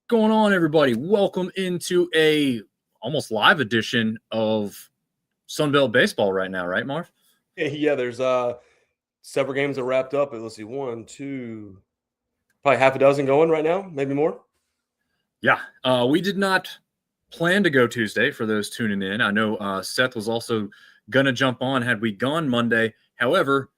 Going on, everybody? Welcome into a almost live edition of Sunbelt Baseball right now, right, Marv? Yeah, there's several games that wrapped up. Let's see, one, two, probably half a dozen going right now, maybe more. Yeah, we did not plan to go Tuesday for those tuning in. I know Seth was also gonna jump on had we gone Monday. However,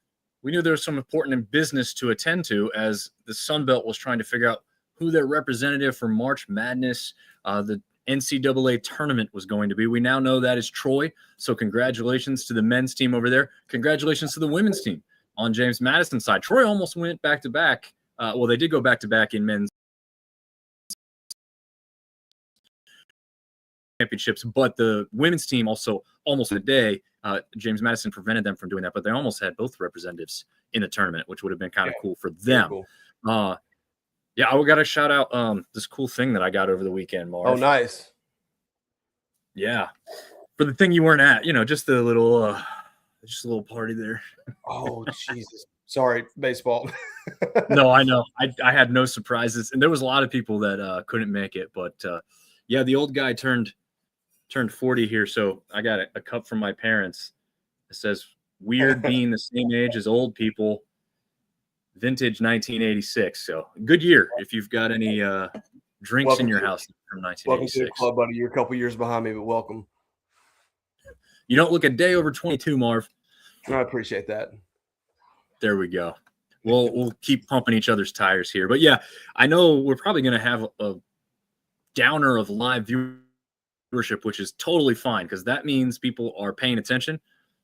we knew there was some important business to attend to as the Sunbelt was trying to figure out who their representative for March Madness, the NCAA tournament, was going to be. We now know that is Troy. So congratulations to the men's team over there. Congratulations to the women's team on James Madison's side. Troy almost went back to back. Well, they did go back to back in men's championships, but the women's team also almost in a day. James Madison prevented them from doing that, but they almost had both representatives in the tournament, which would have been kind of cool for them. Cool. Yeah, I got to shout out this cool thing that I got over the weekend, Marv. Oh, nice. Yeah, for the thing you weren't at, just a little party there. Oh, Jesus. Sorry, baseball. No, I know. I had no surprises, and there was a lot of people that couldn't make it, but yeah, the old guy turned 40 here, so I got a cup from my parents. It says, "Weird being the same age as old people, vintage 1986." So good year if you've got any drinks in your house from 1986. Welcome to the club, buddy. You're a couple years behind me, but welcome. You don't look a day over 22, Marv. I appreciate that. There we go. We'll keep pumping each other's tires here. But yeah, I know we're probably going to have a downer of live viewership, which is totally fine because that means people are paying attention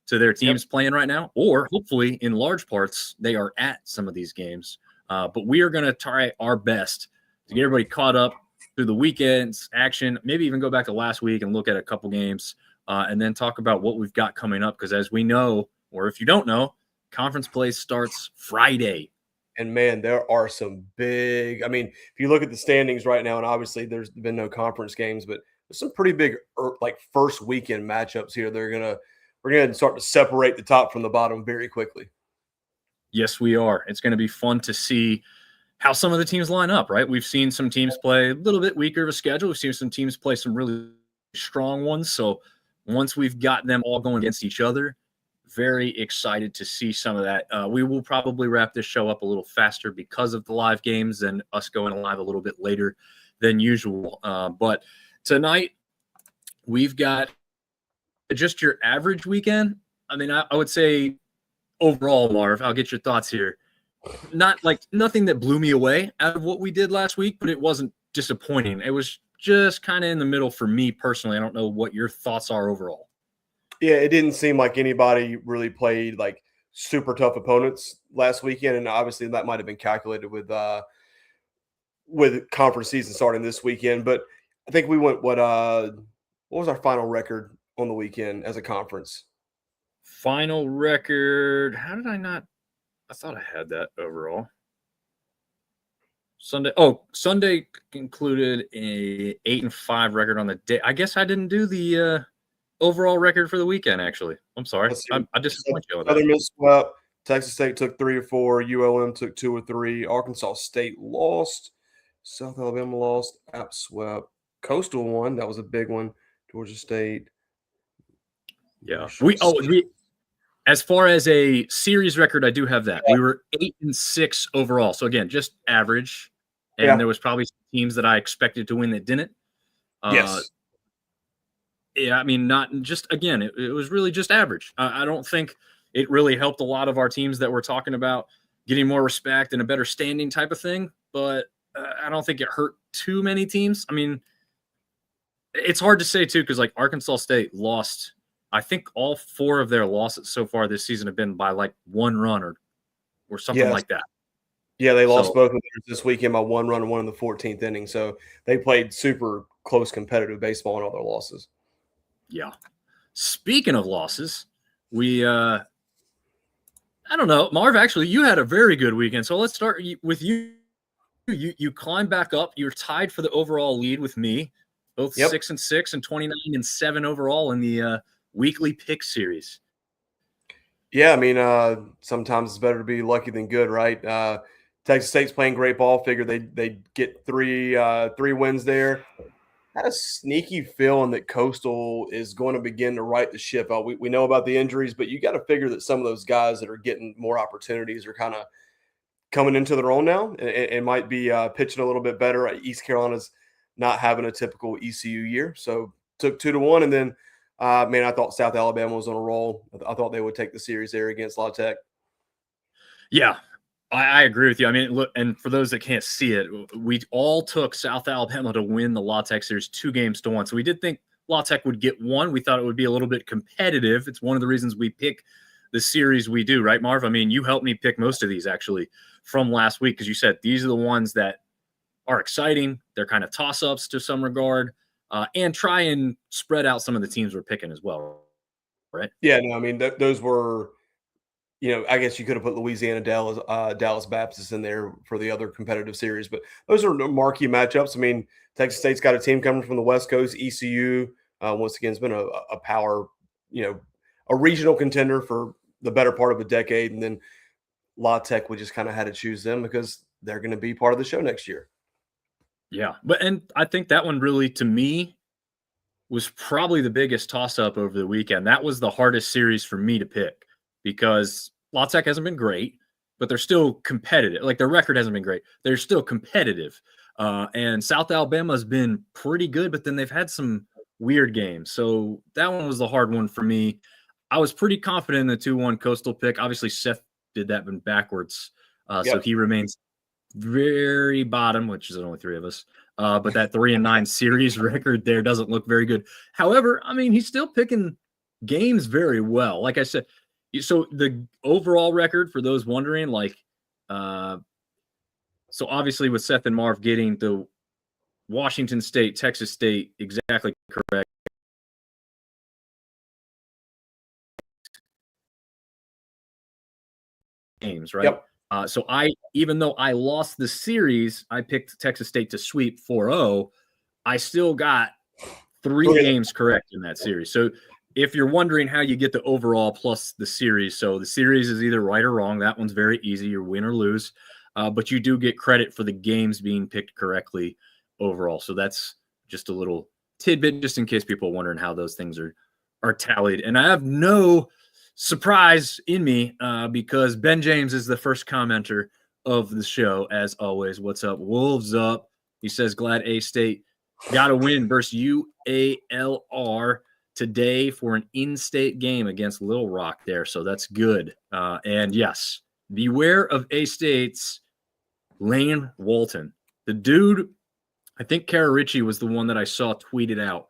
to their teams playing right now, or hopefully in large parts they are at some of these games. But we are going to try our best to get everybody caught up through the weekend's action, maybe even go back to last week and look at a couple games and then talk about what we've got coming up. Because as we know, or if you don't know, conference play starts Friday. And, man, there are some big – I mean, if you look at the standings right now, and obviously there's been no conference games, but there's some pretty big first weekend matchups here. We're going to start to separate the top from the bottom very quickly. Yes, we are. It's going to be fun to see how some of the teams line up, right? We've seen some teams play a little bit weaker of a schedule. We've seen some teams play some really strong ones. So once we've got them all going against each other, very excited to see some of that. We will probably wrap this show up a little faster because of the live games and us going live a little bit later than usual. But tonight we've got just your average weekend. I mean, I would say overall, Marv, I'll get your thoughts here. Nothing that blew me away out of what we did last week, but it wasn't disappointing. It was just kind of in the middle for me personally. I don't know what your thoughts are overall. Yeah, it didn't seem like anybody really played super tough opponents last weekend, and obviously that might have been calculated with conference season starting this weekend. But I think we went what was our final record on the weekend as a conference? Final record. How did I not? I thought I had that overall. Sunday included a 8-5 record on the day. I guess I didn't do the overall record for the weekend, actually. I'm sorry. I disappoint you on that. Southern Miss swept. Texas State took 3 or 4. ULM took 2 or 3. Arkansas State lost. South Alabama lost. App swept. Coastal won. That was a big one. Georgia State. Yeah. As far as a series record, I do have that. We were 8-6 overall. So again, just average. And there was probably some teams that I expected to win that didn't. Yes. Yeah, I mean, not just, again, it was really just average. I don't think it really helped a lot of our teams that we're talking about getting more respect and a better standing type of thing. But I don't think it hurt too many teams. I mean, it's hard to say, too, because Arkansas State lost. I think all 4 of their losses so far this season have been by 1 run or something like that. Yeah, they lost both of theirs this weekend by 1 run and 1 in the 14th inning. So they played super close competitive baseball in all their losses. Yeah. Speaking of losses, I don't know, Marv, actually, you had a very good weekend. So let's start with you. You climbed back up. You're tied for the overall lead with me, both 6-6 and 29-7 overall in the weekly pick series. Yeah, I mean, sometimes it's better to be lucky than good, right? Texas State's playing great ball. Figured they get three wins there. Had a sneaky feeling that Coastal is going to begin to right the ship out. We know about the injuries, but you got to figure that some of those guys that are getting more opportunities are kind of coming into their own now and might be pitching a little bit better. East Carolina's not having a typical ECU year, so took 2-1, and then man, I thought South Alabama was on a roll. I thought they would take the series there against La Tech. Yeah, I agree with you. I mean, look, and for those that can't see it, we all took South Alabama to win the La Tech series 2-1. So we did think La Tech would get one. We thought it would be a little bit competitive. It's one of the reasons we pick the series we do, right, Marv? I mean, you helped me pick most of these actually from last week because you said these are the ones that are exciting. They're kind of toss-ups to some regard, and try and spread out some of the teams we're picking as well, right? Yeah, no, I mean those were, I guess you could have put Louisiana, Dallas Baptist in there for the other competitive series, but those are marquee matchups. I mean, Texas State's got a team coming from the West Coast. ECU, once again, has been a power, a regional contender for the better part of a decade, and then La Tech, we just kind of had to choose them because they're going to be part of the show next year. Yeah, and I think that one really, to me, was probably the biggest toss-up over the weekend. That was the hardest series for me to pick because La Tech hasn't been great, but they're still competitive. Like, their record hasn't been great. They're still competitive. And South Alabama's been pretty good, but then they've had some weird games. So that one was the hard one for me. I was pretty confident in the 2-1 Coastal pick. Obviously, Seth did that one backwards. So he remains very bottom, which is only three of us. But that 3-9 series record there doesn't look very good. However, I mean, he's still picking games very well. Like I said, so the overall record, for those wondering, so obviously with Seth and Marv getting the Washington State, Texas State exactly correct games, right? Yep. So even though I lost the series, I picked Texas State to sweep 4-0. I still got 3 games correct in that series. So if you're wondering how you get the overall plus the series, so the series is either right or wrong. That one's very easy. You win or lose. But you do get credit for the games being picked correctly overall. So that's just a little tidbit just in case people are wondering how those things are tallied. And I have no surprise in me because Ben James is the first commenter of the show, as always. What's up? Wolves up. He says, glad A-State got a win versus UALR today for an in-state game against Little Rock there. So that's good. And yes, beware of A-State's Lane Walton. The dude, I think Kara Ritchie was the one that I saw tweeted out.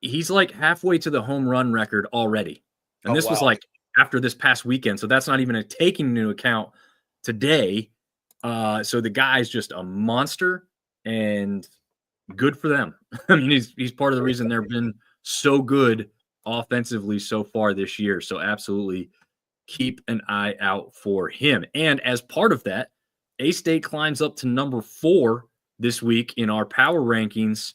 He's like halfway to the home run record already. And this was like after this past weekend. So that's not even taking into account today. So the guy's just a monster and good for them. I mean, he's part of the reason they've been so good offensively so far this year. So absolutely keep an eye out for him. And as part of that, A-State climbs up to number 4 this week in our power rankings.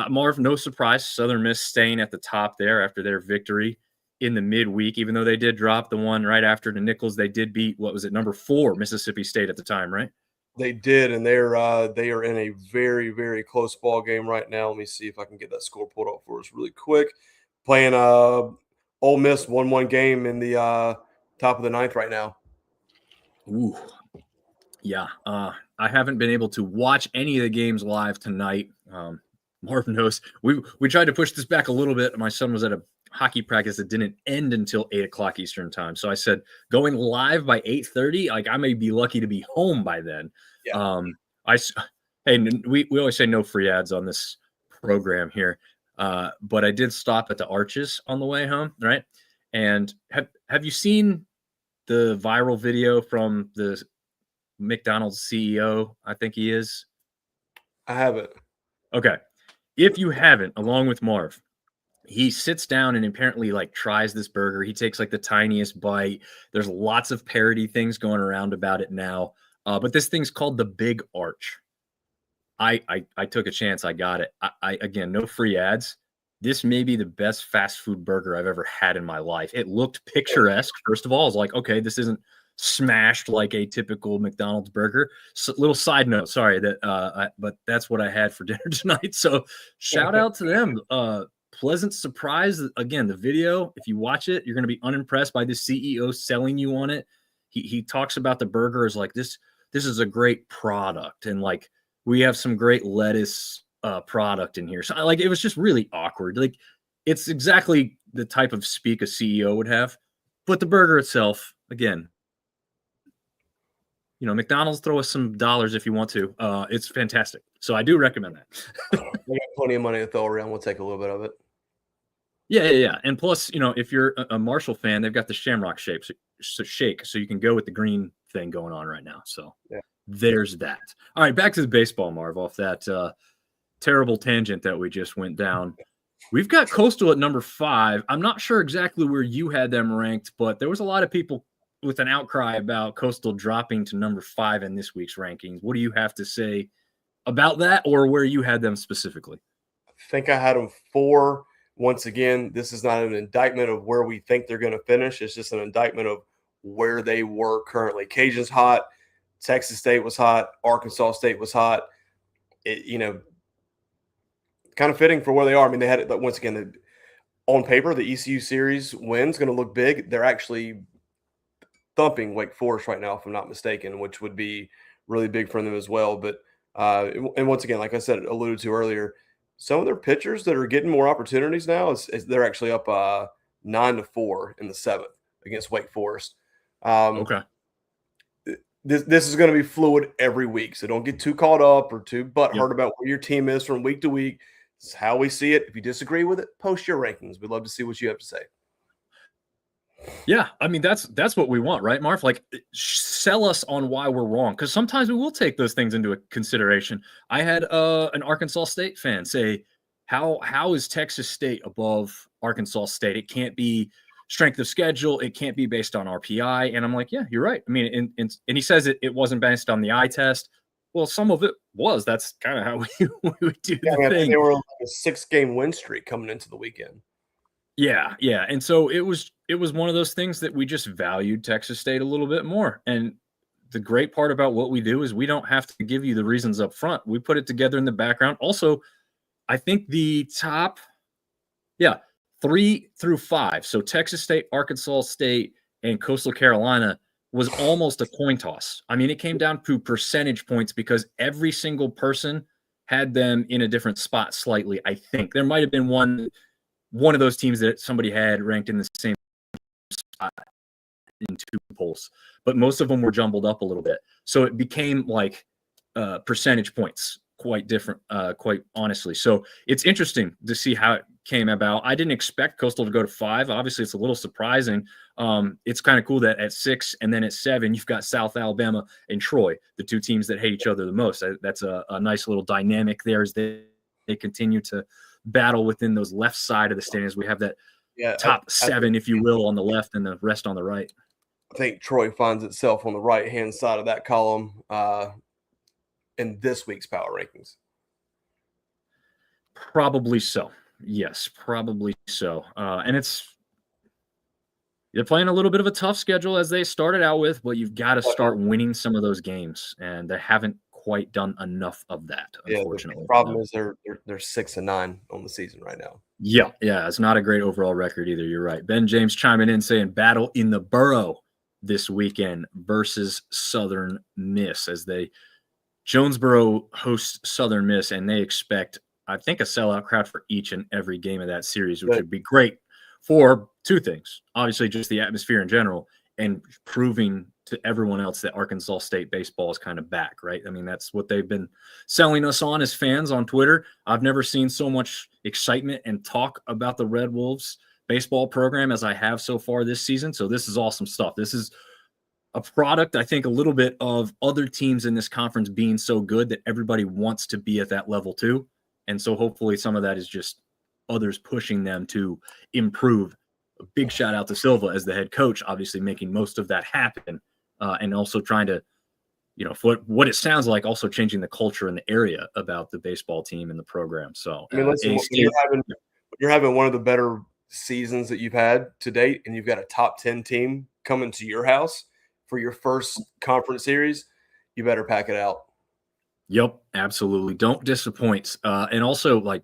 Marv, no surprise, Southern Miss staying at the top there after their victory in the midweek, even though they did drop the one right after the Nichols. They did beat, what was it, number 4 Mississippi State at the time, right? They did, and they are in a very, very close ball game right now. Let me see if I can get that score pulled up for us really quick. Playing Ole Miss 1-1 game in the top of the 9th right now. Ooh, yeah. I haven't been able to watch any of the games live tonight. Marv knows we tried to push this back a little bit. My son was at a hockey practice that didn't end until 8:00 Eastern time. So I said, going live by 8:30, like I may be lucky to be home by then. Yeah. Hey, we always say no free ads on this program here. But I did stop at the Arches on the way home, right? And have you seen the viral video from the McDonald's CEO? I think he is. I haven't. Okay. If you haven't, along with Marv, he sits down and apparently like tries this burger. He takes like the tiniest bite. There's lots of parody things going around about it now. But this thing's called the Big Arch. I took a chance. I got it. I again, no free ads. This may be the best fast food burger I've ever had in my life. It looked picturesque. First of all, I was like, okay, this isn't smashed like a typical McDonald's burger. So, little side note, sorry but that's what I had for dinner tonight. So shout out to them. Pleasant surprise. Again, the video, if you watch it, you're going to be unimpressed by the CEO selling you on it. He talks about the burger as like this is a great product, and like we have some great lettuce product in here. So like it was just really awkward. Like it's exactly the type of speak a CEO would have, but the burger itself, again, McDonald's, throw us some dollars if you want to. It's fantastic. So I do recommend that. We got plenty of money to throw around. We'll take a little bit of it. Yeah. And plus, if you're a Marshall fan, they've got the Shamrock shake, so you can go with the green thing going on right now. So there's that. All right, back to the baseball, Marv, off that terrible tangent that we just went down. We've got Coastal at number 5. I'm not sure exactly where you had them ranked, but there was a lot of people with an outcry about Coastal dropping to number 5 in this week's rankings. What do you have to say about that, or where you had them specifically? I think I had them 4. Once again, this is not an indictment of where we think they're going to finish. It's just an indictment of where they were currently. Cajun's hot. Texas State was hot. Arkansas State was hot. Kind of fitting for where they are. I mean, they had it, but once again, on paper, the ECU series win's going to look big. They're actually thumping Wake Forest right now, if I'm not mistaken, which would be really big for them as well. But and once again, like I said, alluded to earlier, some of their pitchers that are getting more opportunities now is they're actually up 9-4 in the 7th against Wake Forest. Okay. This is going to be fluid every week, so don't get too caught up or too butthurt about where your team is from week to week. This is how we see it. If you disagree with it, post your rankings. We'd love to see what you have to say. Yeah, I mean that's what we want, right, Marv? Like, sell us on why we're wrong, because sometimes we will take those things into consideration. I had an Arkansas State fan say, "How is Texas State above Arkansas State? It can't be strength of schedule. It can't be based on RPI." And I'm like, "Yeah, you're right." I mean, and he says it wasn't based on the eye test. Well, some of it was. That's kind of how we would do the thing. They were like a 6-game win streak coming into the weekend. Yeah. And so it was one of those things that we just valued Texas State a little bit more. And the great part about what we do is we don't have to give you the reasons up front. We put it together in the background. Also, I think the top, 3 through 5. So Texas State, Arkansas State, and Coastal Carolina was almost a coin toss. I mean, it came down to percentage points because every single person had them in a different spot slightly. I think there might have been one of those teams that somebody had ranked in the same spot in 2 polls, but most of them were jumbled up a little bit. So it became like percentage points, quite different, quite honestly. So it's interesting to see how it came about. I didn't expect Coastal to go to 5. Obviously, it's a little surprising. It's kind of cool that at 6 and then at 7, you've got South Alabama and Troy, the 2 teams that hate each other the most. That's a nice little dynamic there as they continue to battle within those left side of the standings. We have that top 7, if you will, on the left and the rest on the right. I think Troy finds itself on the right-hand side of that column in this week's power rankings. Probably so. Yes, probably so. And they're playing a little bit of a tough schedule as they started out with, but you've got to start winning some of those games, and they haven't quite done enough of that, unfortunately. The problem is they're 6-9 on the season right now. Yeah, it's not a great overall record either. You're right. Ben James chiming in saying battle in the Borough this weekend versus Southern Miss as Jonesboro hosts Southern Miss, and they expect, I think, a sellout crowd for each and every game of that series, which would be great for 2 things. Obviously, just the atmosphere in general and proving to everyone else that Arkansas State baseball is kind of back, right? I mean, that's what they've been selling us on as fans on Twitter. I've never seen so much excitement and talk about the Red Wolves baseball program as I have so far this season. So this is awesome stuff. This is a product, I think, a little bit of other teams in this conference being so good that everybody wants to be at that level too. And so hopefully some of that is just others pushing them to improve. A big shout out to Silva as the head coach, obviously making most of that happen, and also trying to, for what it sounds like, also changing the culture in the area about the baseball team and the program. So I mean, listen, you're having one of the better seasons that you've had to date, and you've got a top 10 team coming to your house. for your first conference series, you better pack it out. Yep, absolutely. Don't disappoint. And also, like,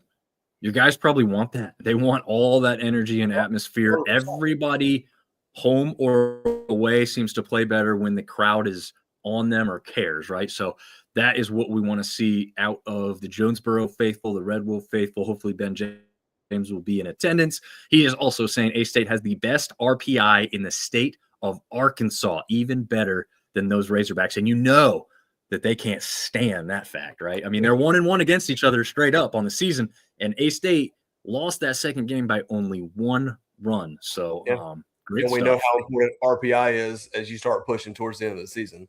you guys probably want that. They want all that energy and atmosphere. 100%. Everybody, home or away, seems to play better when the crowd is on them or cares, right? So that is what we want to see out of the Jonesboro faithful, the Red Wolf faithful. Hopefully, Ben James will be in attendance. He is also saying A-State has the best RPI in the state of Arkansas, even better than those Razorbacks. And you know that they can't stand that fact, right? I mean, they're 1-1 against each other straight up on the season, and A-State lost that second game by only 1 run. So, great and we stuff. know how important RPI is as you start pushing towards the end of the season.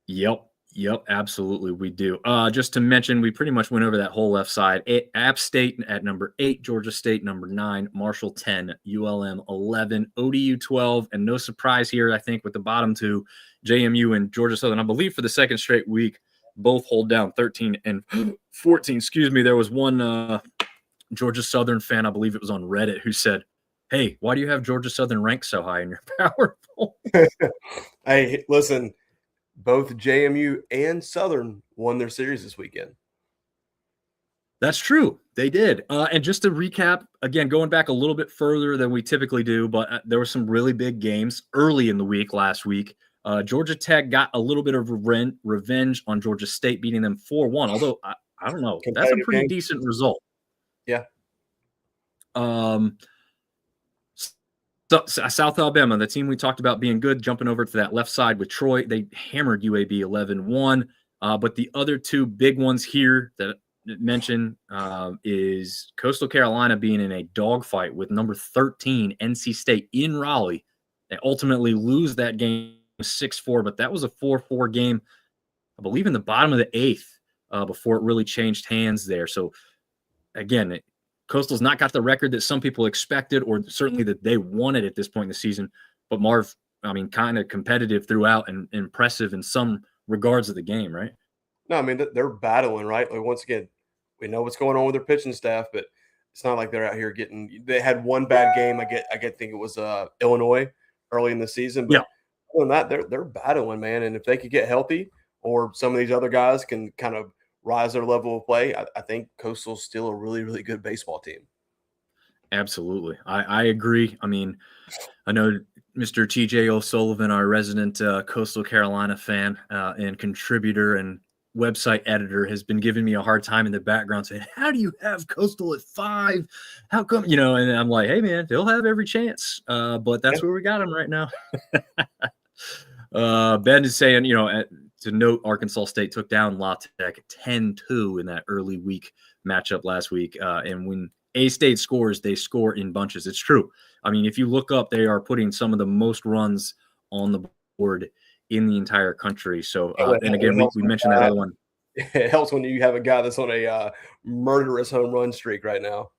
Yep, absolutely, we do. Just to mention, we pretty much went over that whole left side. App State at number 8, Georgia State number 9, Marshall 10, ULM 11, ODU 12, and no surprise here, I think, with the bottom two, JMU and Georgia Southern. I believe for the second straight week, both hold down 13 and 14. Excuse me. There was one Georgia Southern fan, I believe it was on Reddit, who said, "Hey, why do you have Georgia Southern ranked so high in your power poll?" Hey, listen. Both JMU and Southern won their series this weekend. That's true. They did. And just to recap, again, going back a little bit further than we typically do, but there were some really big games early in the week last week. Georgia Tech got a little bit of revenge on Georgia State, beating them 4-1. Although, I don't know. That's a pretty decent result. Yeah. So South Alabama, the team we talked about being good, jumping over to that left side with Troy, they hammered UAB 11-1. But the other two big ones here that I mentioned is Coastal Carolina being in a dogfight with number 13 NC State in Raleigh. They ultimately lose that game 6-4, but that was a 4-4 game, I believe, in the bottom of the 8th before it really changed hands there. So again, Coastal's not got the record that some people expected, or certainly that they wanted at this point in the season. But Marv, I mean, kind of competitive throughout and impressive in some regards of the game, right? No, I mean, they're battling, right? Like, once again, we know what's going on with their pitching staff, but it's not like they're out here getting – they had one bad game. I think it was Illinois early in the season. But yeah. Other than that, they're battling, man. And if they could get healthy, or some of these other guys can kind of rise their level of play, I think Coastal's still a really, really good baseball team. Absolutely. I agree. I mean, I know Mr. TJ O'Sullivan, our resident Coastal Carolina fan and contributor and website editor, has been giving me a hard time in the background saying, "How do you have Coastal at 5? How come?" And I'm like, "Hey, man, they'll have every chance." But that's where we got them right now. Ben is saying, to note, Arkansas State took down La Tech 10-2 in that early week matchup last week. And when A-State scores, they score in bunches. It's true. I mean, if you look up, they are putting some of the most runs on the board in the entire country. So, and again, we mentioned that other one. It helps when you have a guy that's on a murderous home run streak right now.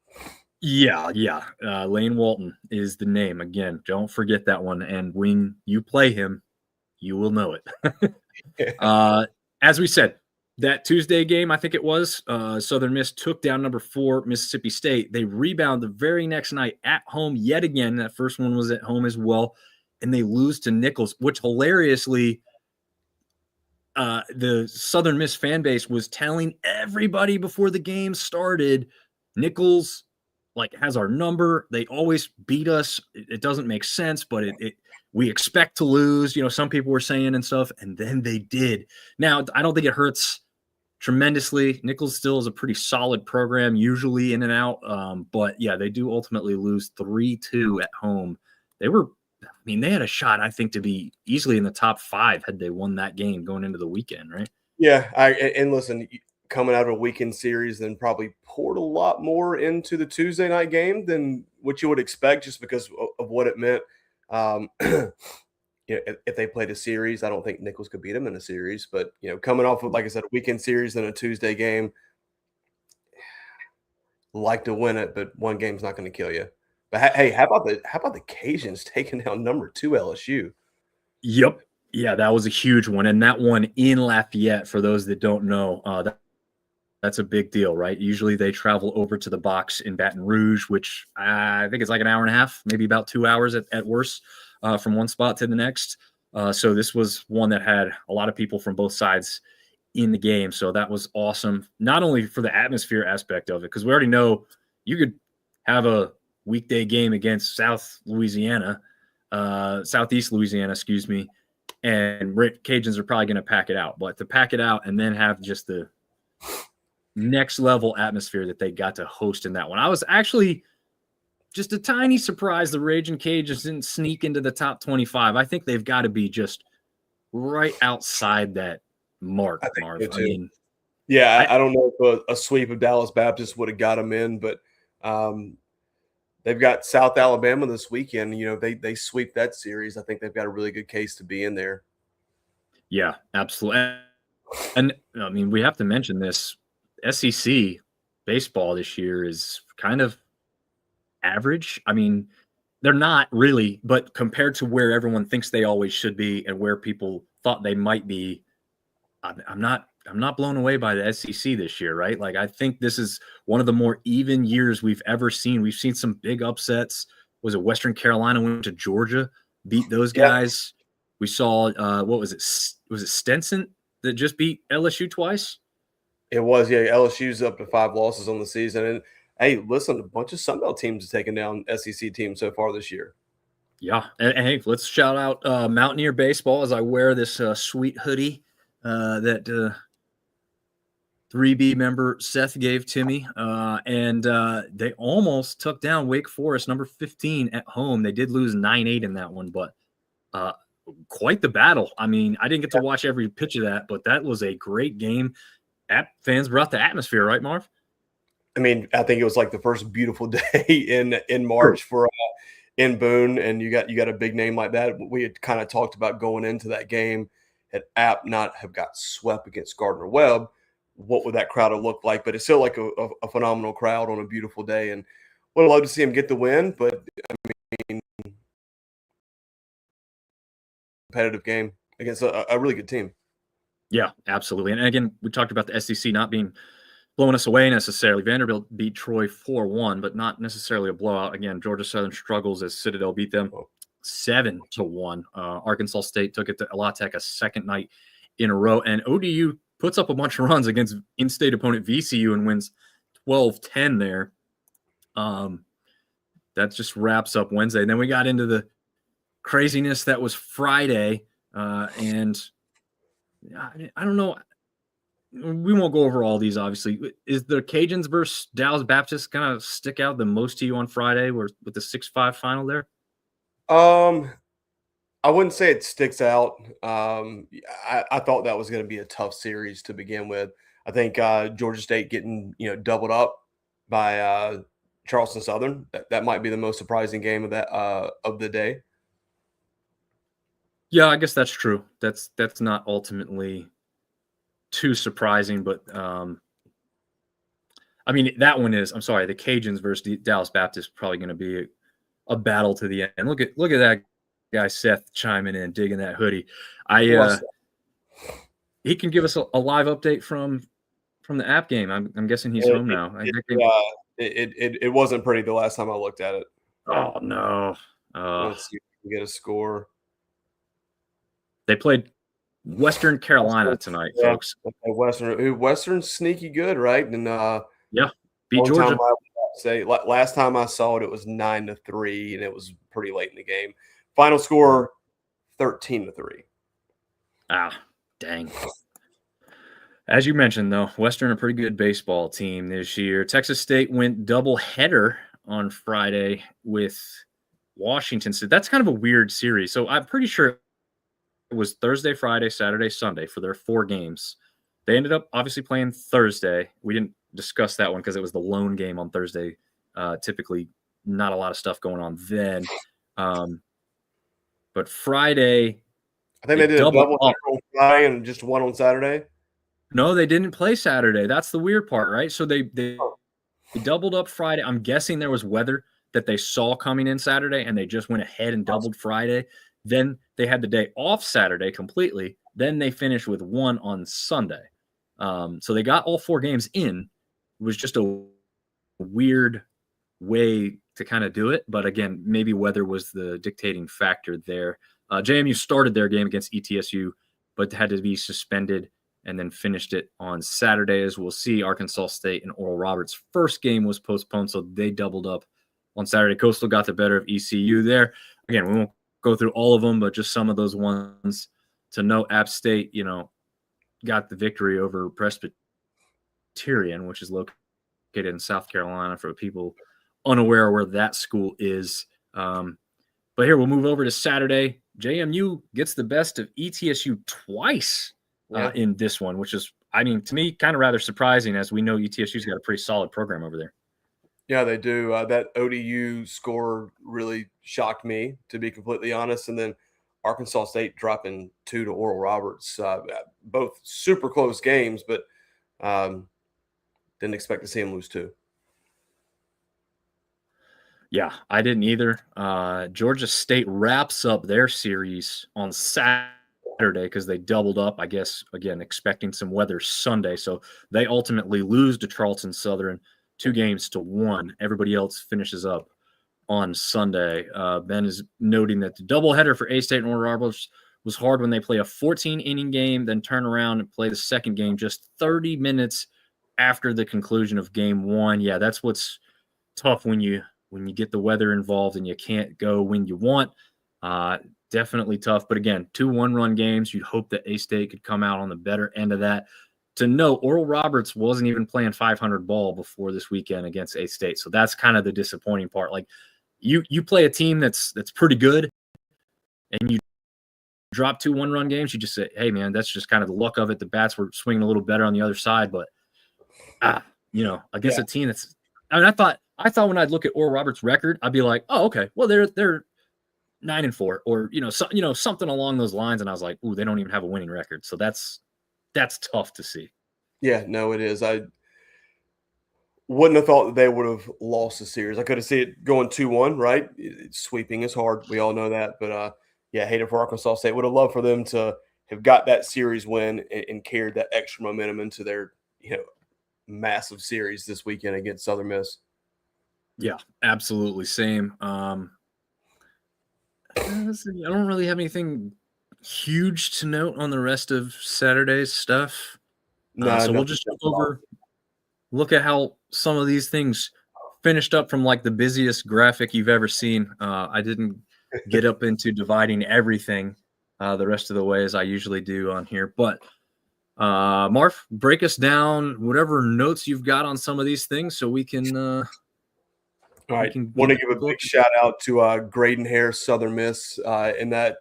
Yeah. Lane Walton is the name. Again, don't forget that one. And when you play him, you will know it. As we said, that Tuesday game, I think it was, Southern Miss took down number 4 Mississippi State. They rebound the very next night at home yet again. That first one was at home as well. And they lose to Nichols, which hilariously, the Southern Miss fan base was telling everybody before the game started, Nichols has our number. They always beat us. It doesn't make sense, but we expect to lose. Some people were saying and stuff, and then they did. Now, I don't think it hurts tremendously. Nichols still is a pretty solid program, usually in and out. But yeah, they do ultimately lose 3-2 at home. They had a shot, I think, to be easily in the top 5 had they won that game going into the weekend, right? Yeah. And listen, coming out of a weekend series, then probably poured a lot more into the Tuesday night game than what you would expect, just because of what it meant. If they played a series, I don't think Nichols could beat them in a series. But coming off of, like I said, a weekend series and a Tuesday game, like to win it, but one game's not going to kill you. But hey, how about the Cajuns taking down number 2 LSU? Yep. Yeah, that was a huge one, and that one in Lafayette. For those that don't know, that's a big deal, right? Usually they travel over to the box in Baton Rouge, which I think it's like an hour and a half, maybe about 2 hours at worst, from one spot to the next. So this was one that had a lot of people from both sides in the game. So that was awesome, not only for the atmosphere aspect of it, because we already know you could have a weekday game against Southeast Louisiana, excuse me, and Cajuns are probably going to pack it out. But to pack it out and then have just the next level atmosphere that they got to host in that one, I was actually just a tiny surprise the Raging Cajuns didn't sneak into the top 25. I think they've got to be just right outside that mark, I think Marv. so I too. mean, Yeah, I don't know if a sweep of Dallas Baptist would have got them in, but they've got South Alabama this weekend. They sweep that series. I think they've got a really good case to be in there. yeah, absolutely. And I mean, we have to mention this SEC baseball this year is kind of average. I mean, they're not really, but compared to where everyone thinks they always should be and where people thought they might be, I'm not blown away by the SEC this year, right? Like I think this is one of the more even years we've ever seen. We've seen some big upsets. Was it Western Carolina went to Georgia, beat those Yeah, guys? We saw what was it? Was it Stenson that just beat LSU twice? it was. Yeah, LSU's up to 5 losses on the season, and hey, listen, a bunch of Sun Belt teams have taken down SEC teams so far this year. Yeah, and hey, let's shout out Mountaineer baseball as I wear this sweet hoodie that 3B member Seth gave to me, and they almost took down Wake Forest, number 15 at home. They did lose 9-8 in that one, but uh, quite the battle. I mean, I didn't get to watch every pitch of that, but that was a great game. Fans brought the atmosphere, right, Marv? I mean, I think it was like the first beautiful day in True. March for in Boone, and you got a big name like that. We had kind of talked about going into that game. Had App not have got swept against Gardner Webb, what would that crowd have looked like? But it's still like a phenomenal crowd on a beautiful day, and would love to see him get the win. But I mean, competitive game against a really good team. Yeah, absolutely. And again, we talked about the SEC not being blowing us away necessarily. Vanderbilt beat Troy 4-1, but not necessarily a blowout. Again, Georgia Southern struggles as Citadel beat them 7-1. Arkansas State took it to La Tech a second night in a row, and ODU puts up a bunch of runs against in-state opponent VCU and wins 12-10 there. That just wraps up Wednesday. And then we got into the craziness that was Friday, and I don't know. We won't go over all these, obviously. Is the Cajuns versus Dallas Baptist kind of stick out the most to you on Friday with the 6-5 final there? Um, I wouldn't say it sticks out. I thought that was going to be a tough series to begin with. I think Georgia State getting doubled up by Charleston Southern, that might be the most surprising game of the day. Yeah, I guess that's true. That's not ultimately too surprising, but I mean that one is. I'm sorry, the Cajuns versus the Dallas Baptist probably going to be a battle to the end. Look at that guy Seth chiming in, digging that hoodie. He can give us a live update from the app game. I'm guessing he's home now. It wasn't pretty the last time I looked at it. Oh no! Let's see if we can get a score. They played Western Carolina tonight, folks. Western sneaky good, right? And yeah, beat Georgia. Last time I saw it, it was 9-3, and it was pretty late in the game. Final score 13-3. Ah, dang. As you mentioned, though, Western a pretty good baseball team this year. Texas State went doubleheader on Friday with Washington State. That's kind of a weird series. So I'm pretty sure it was Thursday, Friday, Saturday, Sunday for their 4 games. They ended up obviously playing Thursday. We didn't discuss that one because it was the lone game on Thursday. Typically, not a lot of stuff going on then. But Friday, I think they did a double on Friday and just one on Saturday. No, they didn't play Saturday. That's the weird part, right? So they doubled up Friday. I'm guessing there was weather that they saw coming in Saturday, and they just went ahead and doubled Friday. Then they had the day off Saturday completely. Then they finished with 1 on Sunday. So they got all 4 games in. It was just a weird way to kind of do it. But again, maybe weather was the dictating factor there. JMU started their game against ETSU, but had to be suspended and then finished it on Saturday. As we'll see, Arkansas State and Oral Roberts' first game was postponed, so they doubled up on Saturday. Coastal got the better of ECU there. Again, we won't go through all of them, but just some of those ones to note. App State, got the victory over Presbyterian, which is located in South Carolina for people unaware where that school is. But here we'll move over to Saturday. JMU gets the best of ETSU twice in this one, which is, to me, kind of rather surprising, as we know ETSU's got a pretty solid program over there. Yeah, they do. That ODU score really shocked me, to be completely honest. And then Arkansas State dropping 2 to Oral Roberts. Both super close games, but didn't expect to see them lose 2. Yeah, I didn't either. Georgia State wraps up their series on Saturday because they doubled up, I guess, again, expecting some weather Sunday. So they ultimately lose to Charleston Southern 2-1. Everybody else finishes up on Sunday. Ben is noting that the doubleheader for A-State and Oral Roberts was hard when they play a 14-inning game, then turn around and play the second game just 30 minutes after the conclusion of game 1. Yeah, that's what's tough when you get the weather involved and you can't go when you want. Definitely tough. But again, 2 one-run games. You'd hope that A-State could come out on the better end of that. To note, Oral Roberts wasn't even playing 500 ball before this weekend against A-State. So that's kind of the disappointing part. Like, you play a team that's pretty good and you drop 2 one-run games, you just say, hey, man, that's just kind of the luck of it. The bats were swinging a little better on the other side. But, against a team that's – I thought when I'd look at Oral Roberts' record, I'd be like, oh, okay, well, they're 9-4 or, something along those lines. And I was like, ooh, they don't even have a winning record. So that's tough to see. Yeah, no, it is. I wouldn't have thought that they would have lost the series. I could have seen it going 2-1, right? Sweeping is hard. We all know that. But, hate it for Arkansas State. Would have loved for them to have got that series win and carried that extra momentum into their, massive series this weekend against Southern Miss. Yeah, absolutely. Same. I don't really have anything huge to note on the rest of Saturday's stuff. So we'll just look at how some of these things finished up from like the busiest graphic you've ever seen. I didn't get up into dividing everything the rest of the way as I usually do on here. But Marv, break us down whatever notes you've got on some of these things so we can all right. Want to give a big shout out to Graydon Harris, Southern Miss, in that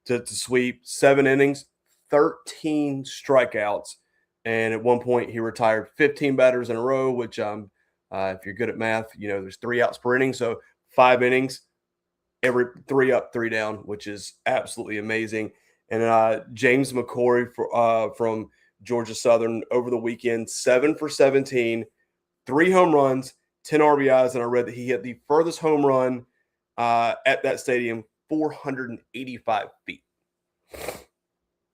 to sweep 7 innings, 13 strikeouts. And at one point, he retired 15 batters in a row, which if you're good at math, there's 3 outs per inning. So 5 innings, every 3 up, 3 down, which is absolutely amazing. And James McCory from Georgia Southern over the weekend, 7 for 17, 3 home runs, 10 RBIs. And I read that he hit the furthest home run at that stadium, 485 feet.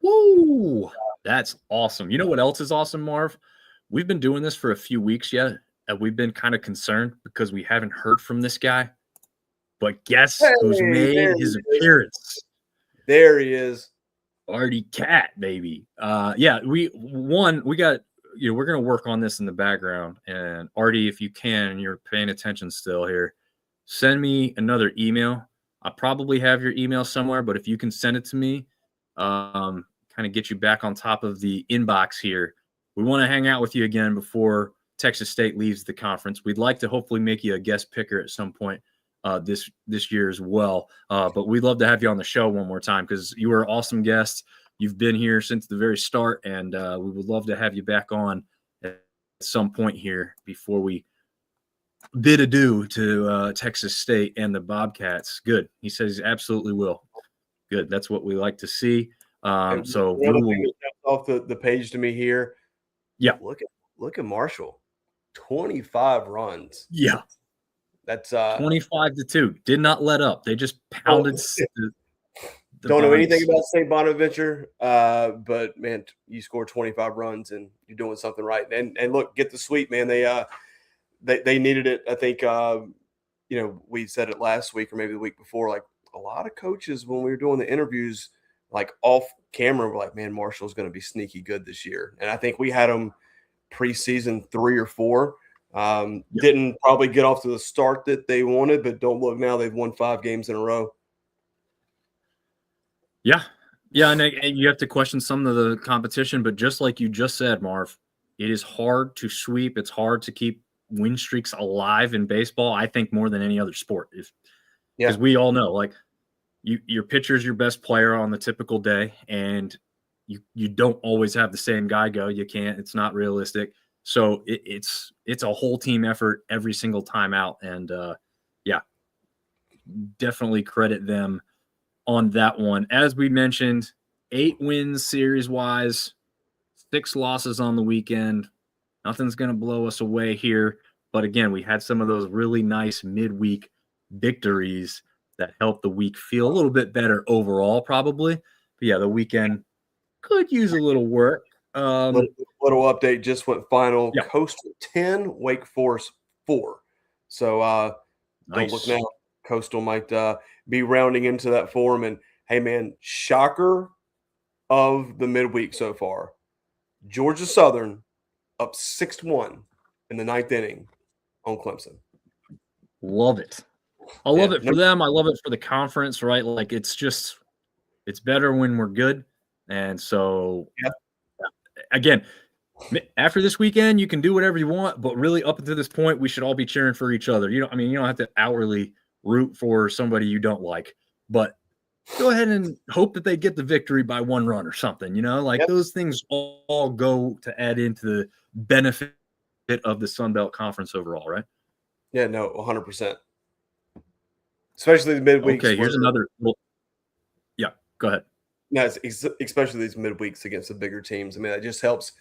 Woo! That's awesome. You know what else is awesome, Marv? We've been doing this for a few weeks yet, and we've been kind of concerned because we haven't heard from this guy. But guess who's made his appearance? There he is. Artie Cat, baby. We got, we're going to work on this in the background. And Artie, if you can, and you're paying attention still here, send me another email. I probably have your email somewhere, but if you can send it to me, kind of get you back on top of the inbox here. We want to hang out with you again before Texas State leaves the conference. We'd like to hopefully make you a guest picker at some point this year as well. But we'd love to have you on the show one more time because you were an awesome guest. You've been here since the very start, and we would love to have you back on at some point here before we bid adieu to Texas State and the Bobcats. Good. He says he absolutely will. Good. That's what we like to see. So off the page to me here. Yeah. Look at Marshall. 25 runs. Yeah. That's 25-2. Did not let up. They just pounded the don't know anything about St. Bonaventure, but man, you scored 25 runs and you're doing something right. And look, get the sweep, man. They needed it. I think we said it last week or maybe the week before. Like a lot of coaches, when we were doing the interviews, like off camera, were like, man, Marshall's going to be sneaky good this year. And I think we had them preseason 3 or 4. Didn't probably get off to the start that they wanted, but don't look now. They've won 5 games in a row. Yeah. Yeah. And you have to question some of the competition, but just like you just said, Marv, it is hard to sweep. It's hard to keep win streaks alive in baseball, I think, more than any other sport. Because we all know, like, your pitcher's your best player on the typical day, and you don't always have the same guy go. You can't. It's not realistic. So it's a whole team effort every single time out. And, definitely credit them on that one. As we mentioned, 8 wins series-wise, 6 losses on the weekend. Nothing's going to blow us away here. But again, we had some of those really nice midweek victories that helped the week feel a little bit better overall, probably. But yeah, the weekend could use a little work. Little update just went final. Yeah. Coastal 10, Wake Forest 4. So don't look now. Coastal might be rounding into that form. And hey, man, shocker of the midweek so far. Georgia Southern up 6-1 in the 9th inning on Clemson. Love it. I love it for them. I love it for the conference, right? Like, it's better when we're good. And so, again, after this weekend, you can do whatever you want, but really up until this point, we should all be cheering for each other. You don't have to outwardly root for somebody you don't like, but go ahead and hope that they get the victory by 1 run or something, those things all go to add into the benefit of the Sun Belt Conference overall, right? Yeah, no, 100%. Especially the midweeks. Okay, here's another. Yeah, go ahead. No, especially these midweeks against the bigger teams. I mean, it just helps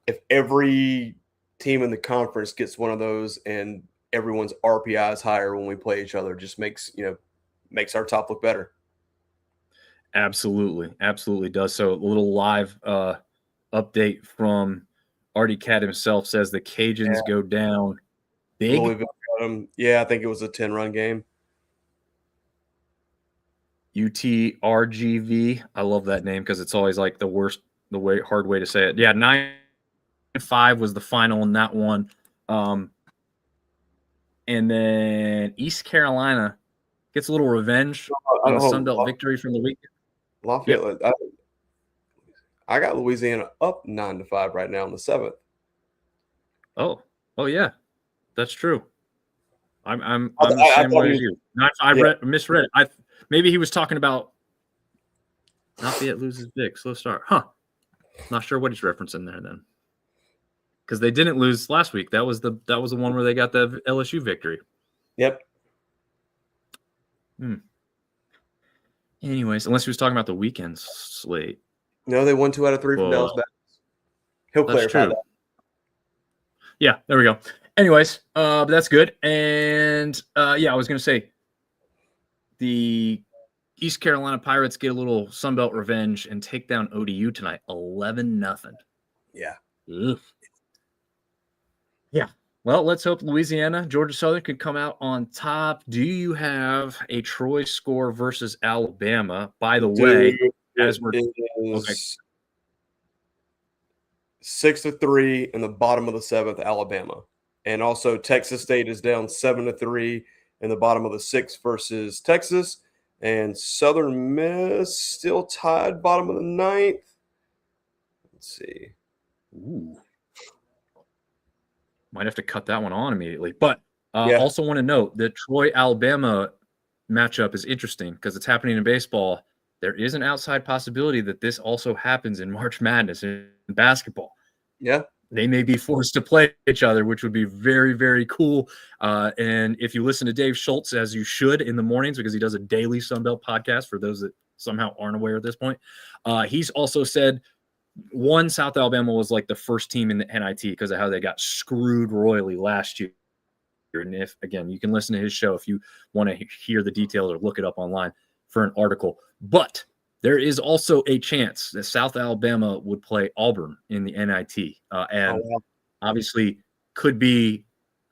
if every team in the conference gets one of those and everyone's RPI is higher when we play each other. Just makes our top look better. Absolutely does. So a little live update from Artie Cat himself says the Cajuns go down big. Yeah, I think it was a 10-run game. UTRGV. I love that name because it's always like hard way to say it. Yeah, 9-5 was the final in that one. And then East Carolina gets a little revenge on the Sun Belt victory from the weekend. Lafayette. Yep. I got Louisiana up 9-5 right now in the 7th. Oh yeah, that's true. I'm the same way as you. I misread it. Maybe he was talking about Lafayette loses big, slow start. Not sure what he's referencing there then, because they didn't lose last week. That was the one where they got the LSU victory. Yep. Anyways, unless he was talking about the weekend slate. No, they won 2 out of 3 from Dallas Baptist. He'll clarify that. Yeah, there we go. Anyways, that's good. And I was going to say the East Carolina Pirates get a little Sun Belt revenge and take down ODU tonight, 11-0. Yeah. Ugh. Yeah. Well, let's hope Louisiana, Georgia Southern could come out on top. Do you have a Troy score versus Alabama? By the way, as we're 6-3 in the bottom of the 7th, Alabama. And also Texas State is down 7-3 in the bottom of the 6th versus Texas. And Southern Miss still tied bottom of the 9th. Let's see. Ooh. Might have to cut that one on immediately. But also want to note that Troy-Alabama matchup is interesting because it's happening in baseball. There is an outside possibility that this also happens in March Madness in basketball. Yeah. They may be forced to play each other, which would be very, very cool. And if you listen to Dave Schultz, as you should in the mornings, because he does a daily Sunbelt podcast for those that somehow aren't aware at this point, he's also said South Alabama was like the first team in the NIT because of how they got screwed royally last year. And if, again, you can listen to his show if you want to hear the details or look it up online for an article. But there is also a chance that South Alabama would play Auburn in the NIT. Obviously could be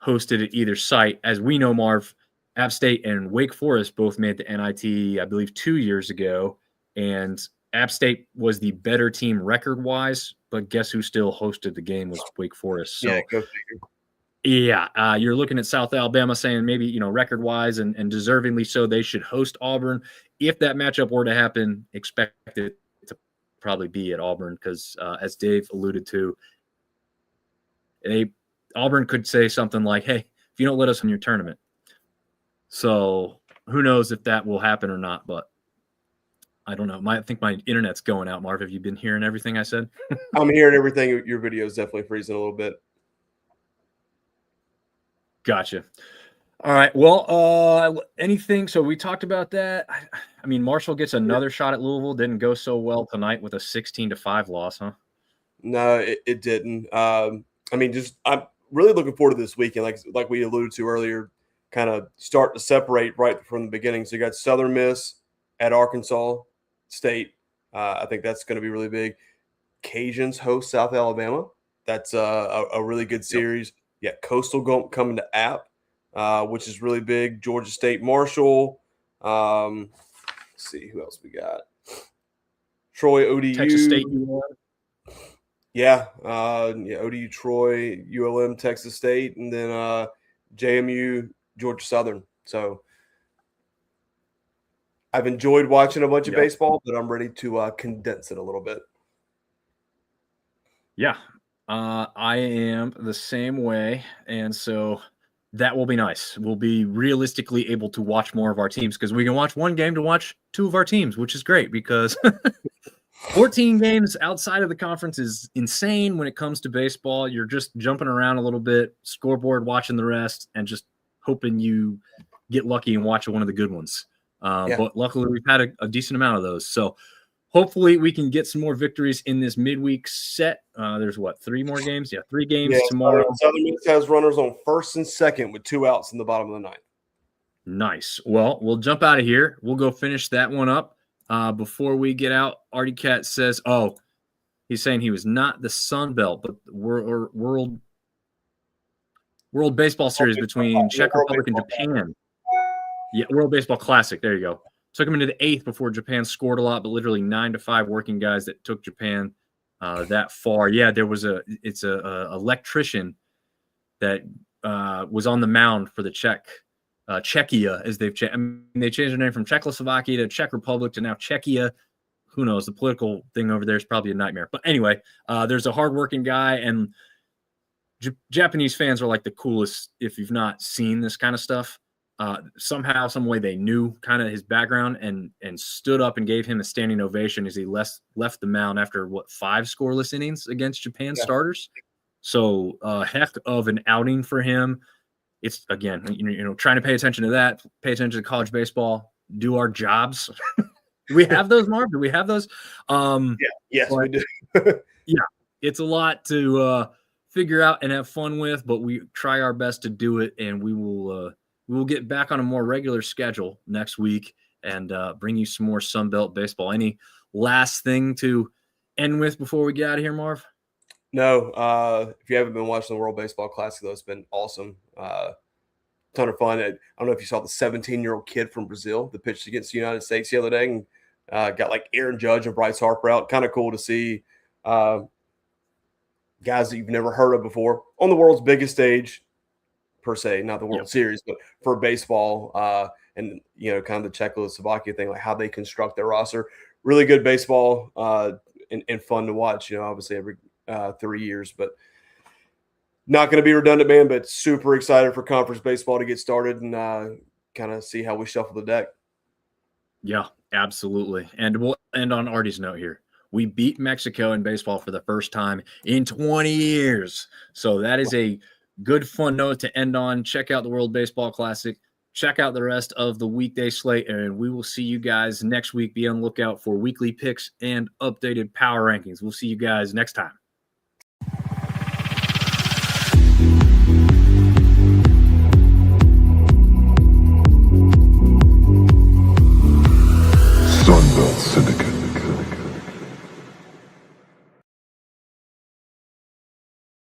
hosted at either site. As we know, Marv, App State and Wake Forest both made the NIT, I believe, 2 years ago, and App State was the better team record-wise, but guess who still hosted the game was Wake Forest. So, Yeah, go figure. yeah, you're looking at South Alabama saying maybe, record-wise and deservingly so, they should host Auburn. If that matchup were to happen, expect it to probably be at Auburn because, as Dave alluded to, Auburn could say something like, hey, if you don't let us in your tournament. So who knows if that will happen or not, but I don't know. I think my internet's going out, Marv. Have you been hearing everything I said? I'm hearing everything. Your video is definitely freezing a little bit. Gotcha. All right. Well, anything? So we talked about that. I mean, Marshall gets another shot at Louisville. Didn't go so well tonight with a 16-5 loss, huh? No, it didn't. I mean, I'm really looking forward to this weekend. Like we alluded to earlier, kind of start to separate right from the beginning. So you got Southern Miss at Arkansas State. I think that's going to be really big. Cajuns host South Alabama. That's a really good series. Yeah, Coastal coming to App, which is really big. Georgia State, Marshall. Let's see who else we got. Troy, ODU, Texas State, yeah, ODU, Troy, ULM, Texas State, and then JMU, Georgia Southern. So I've enjoyed watching a bunch of baseball, but I'm ready to condense it a little bit. Yeah, I am the same way, and so that will be nice. We'll be realistically able to watch more of our teams because we can watch one game to watch two of our teams, which is great because 14 games outside of the conference is insane when it comes to baseball. You're just jumping around a little bit, scoreboard, watching the rest, and just hoping you get lucky and watch one of the good ones. But luckily, we've had a decent amount of those. So hopefully we can get some more victories in this midweek set. There's 3 more games? Yeah, 3 games tomorrow. Southern Miss has runners on first and second with 2 outs in the bottom of the ninth. Nice. Well, we'll jump out of here. We'll go finish that one up. Before we get out, Artie Cat says, he's saying he was not the Sun Belt, but World Baseball Series between Czech Republic and Japan. Yeah, World Baseball Classic. There you go. Took him into the 8th before Japan scored a lot, but literally 9-5 working guys that took Japan that far. Yeah, there was a electrician that was on the mound for the Czechia, as they changed their name from Czechoslovakia to Czech Republic to now Czechia. Who knows? The political thing over there is probably a nightmare. But anyway, there's a hardworking guy, and Japanese fans are like the coolest if you've not seen this kind of stuff. Somehow, some way they knew kind of his background and stood up and gave him a standing ovation as he left the mound after 5 scoreless innings against Japan starters. So heck of an outing for him. It's again, trying to pay attention to that, pay attention to college baseball, do our jobs. Do we have those, Marv? Do we have those? Yes, we do. Yeah, it's a lot to figure out and have fun with, but we try our best to do it, and we will get back on a more regular schedule next week and bring you some more Sun Belt baseball. Any last thing to end with before we get out of here, Marv? No. If you haven't been watching the World Baseball Classic, though, it's been awesome. Ton of fun. I don't know if you saw the 17-year-old kid from Brazil that pitched against the United States the other day and got like Aaron Judge and Bryce Harper out. Kind of cool to see guys that you've never heard of before on the world's biggest stage, per se, not the World Series, but for baseball and, kind of the Czechoslovakia thing, like how they construct their roster. Really good baseball and fun to watch, obviously every 3 years, but not going to be redundant, man, but super excited for conference baseball to get started and kind of see how we shuffle the deck. Yeah, absolutely. And we'll end on Artie's note here. We beat Mexico in baseball for the first time in 20 years. So that is a good, fun note to end on. Check out the World Baseball Classic. Check out the rest of the weekday slate, and we will see you guys next week. Be on the lookout for weekly picks and updated power rankings. We'll see you guys next time.